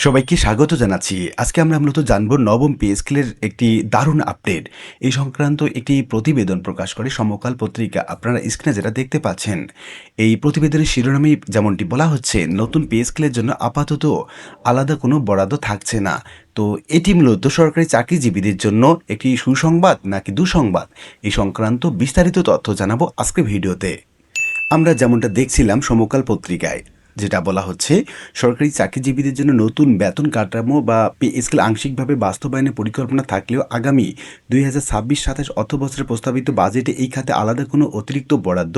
সবাইকে স্বাগত জানাচ্ছি। আজকে আমরা মূলত জানব নবম পে স্কেলের একটি দারুণ আপডেট। এই সংক্রান্ত একটি প্রতিবেদন প্রকাশ করে সমকাল পত্রিকা। আপনারা স্ক্রিনে যেটা দেখতে পাচ্ছেন, এই প্রতিবেদনের শিরোনামে যেমনটি বলা হচ্ছে, নতুন পে স্কেলের জন্য আপাতত আলাদা কোনো বরাদ্দ থাকছে না। তো এটি মূলত সরকারি চাকরিজীবীদের জন্য একটি সুসংবাদ নাকি দুঃসংবাদ, এই সংক্রান্ত বিস্তারিত তথ্য জানাবো আজকের ভিডিওতে। আমরা যেমনটা দেখছিলাম সমকাল পত্রিকায়, যেটা বলা হচ্ছে, সরকারি চাকরিজীবীদের জন্য নতুন বেতন কাঠামো বা পে স্কেল আংশিকভাবে বাস্তবায়নের পরিকল্পনা থাকলেও আগামী 2026-27 অর্থবছরের প্রস্তাবিত বাজেটে এই খাতে আলাদা কোনো অতিরিক্ত বরাদ্দ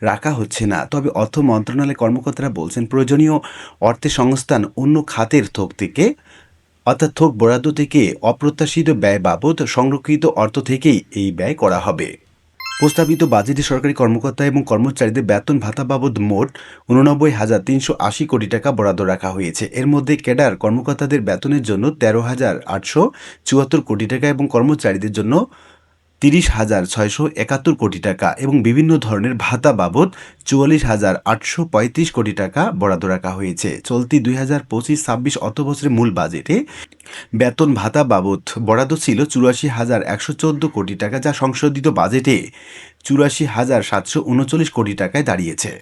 রাখা হচ্ছে না। তবে অর্থ মন্ত্রণালয়ের কর্মকর্তারা বলছেন, প্রয়োজনীয় অর্থের সংস্থান অন্য খাতের থোক থেকে, অর্থাৎ থোক বরাদ্দ থেকে অপ্রত্যাশিত ব্যয় বাবদ সংরক্ষিত অর্থ থেকেই এই ব্যয় করা হবে। প্রস্তাবিত বাজেটে সরকারি কর্মকর্তা এবং কর্মচারীদের বেতন ভাতা বাবদ মোট 89,380 কোটি টাকা বরাদ্দ রাখা হয়েছে। এর মধ্যে ক্যাডার কর্মকর্তাদের বেতনের জন্য 13,874 কোটি টাকা এবং কর্মচারীদের জন্য 30,671 কোটি টাকা এবং বিভিন্ন ধরনের ভাতা বাবদ 44,835 কোটি টাকা বরাদ্দ রাখা হয়েছে। চলতি 2025-26 অর্থবছরের মূল বাজেটে বেতন ভাতা বাবদ বরাদ্দ ছিল 84,114 কোটি টাকা, যা সংশোধিত বাজেটে 84,739 কোটি টাকায় দাঁড়িয়েছে।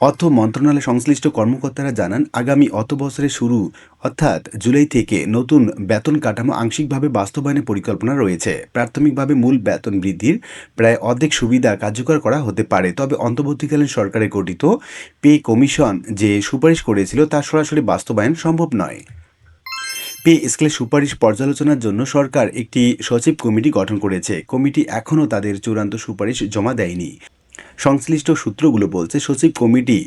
অর্থ মন্ত্রণালয় সংশ্লিষ্ট কর্মকর্তারা জানান, আগামী অর্থবছরের শুরু অর্থাৎ জুলাই থেকে নতুন বেতন কাঠামো আংশিকভাবে বাস্তবায়নের পরিকল্পনা রয়েছে। প্রাথমিকভাবে মূল বেতন বৃদ্ধির প্রায় অর্ধেক সুবিধা কার্যকর করা হতে পারে, তবে অন্তর্বর্তীকালীন সরকারের গঠিত পে কমিশন যে সুপারিশ করেছিল তা সরাসরি বাস্তবায়ন সম্ভব নয়। পে স্কেলের সুপারিশ পর্যালোচনার জন্য সরকার একটি সচিব কমিটি গঠন করেছে। কমিটি এখনও তাদের চূড়ান্ত সুপারিশ জমা দেয়নি। সংশ্লিষ্ট সূত্রগুলো বলছে, সচিব কমিটি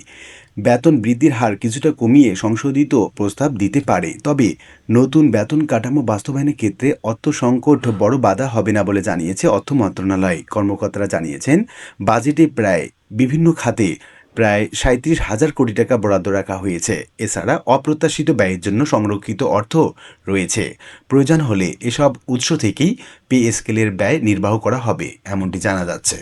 বেতন বৃদ্ধির হার কিছুটা কমিয়ে সংশোধিত প্রস্তাব দিতে পারে, তবে নতুন বেতন কাঠামো বাস্তবায়নের ক্ষেত্রে অর্থ সংকট বড় বাধা হবে না বলে জানিয়েছে অর্থ মন্ত্রণালয়। কর্মকর্তারা জানিয়েছেন, বাজেটে বিভিন্ন খাতে প্রায় 37,000 কোটি টাকা বরাদ্দ রাখা হয়েছে। এছাড়া অপ্রত্যাশিত ব্যয়ের জন্য সংরক্ষিত অর্থ রয়েছে। প্রয়োজন হলে এসব উৎস থেকেই পে স্কেলের ব্যয় নির্বাহ করা হবে, এমনটি জানা যাচ্ছে।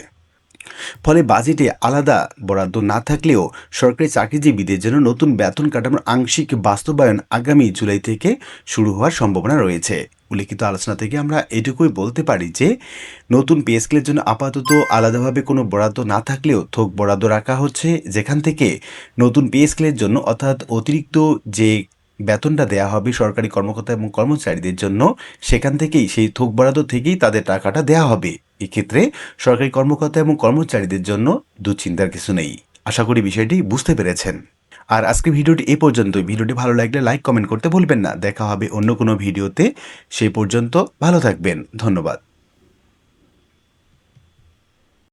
ফলে বাজেটে আলাদা বরাদ্দ না থাকলেও সরকারি চাকরিজীবীদের জন্য নতুন বেতন কাঠামোর আংশিক বাস্তবায়ন আগামী জুলাই থেকে শুরু হওয়ার সম্ভাবনা রয়েছে। উল্লিখিত আলোচনা থেকে আমরা এটুকুই বলতে পারি যে, নতুন পে স্কেলের জন্য আপাতত আলাদাভাবে কোনো বরাদ্দ না থাকলেও থোক বরাদ্দ রাখা হচ্ছে, যেখান থেকে নতুন পে স্কেলের জন্য অর্থাৎ অতিরিক্ত যে বেতনটা দেয়া হবে সরকারি কর্মকর্তা এবং কর্মচারীদের জন্য, সেখান থেকেই সেই থোক বরাদ্দ থেকেই তাদের টাকাটা দেয়া হবে। এক্ষেত্রে সরকারি কর্মকর্তা এবং কর্মচারীদের জন্য দুশ্চিন্তার কিছু নেই। আশা করি বিষয়টি বুঝতে পেরেছেন। আর আজকে ভিডিওটি এ পর্যন্তই। ভিডিওটি ভালো লাগলে লাইক কমেন্ট করতে ভুলবেন না। দেখা হবে অন্য কোনো ভিডিওতে। সেই পর্যন্ত ভালো থাকবেন। ধন্যবাদ।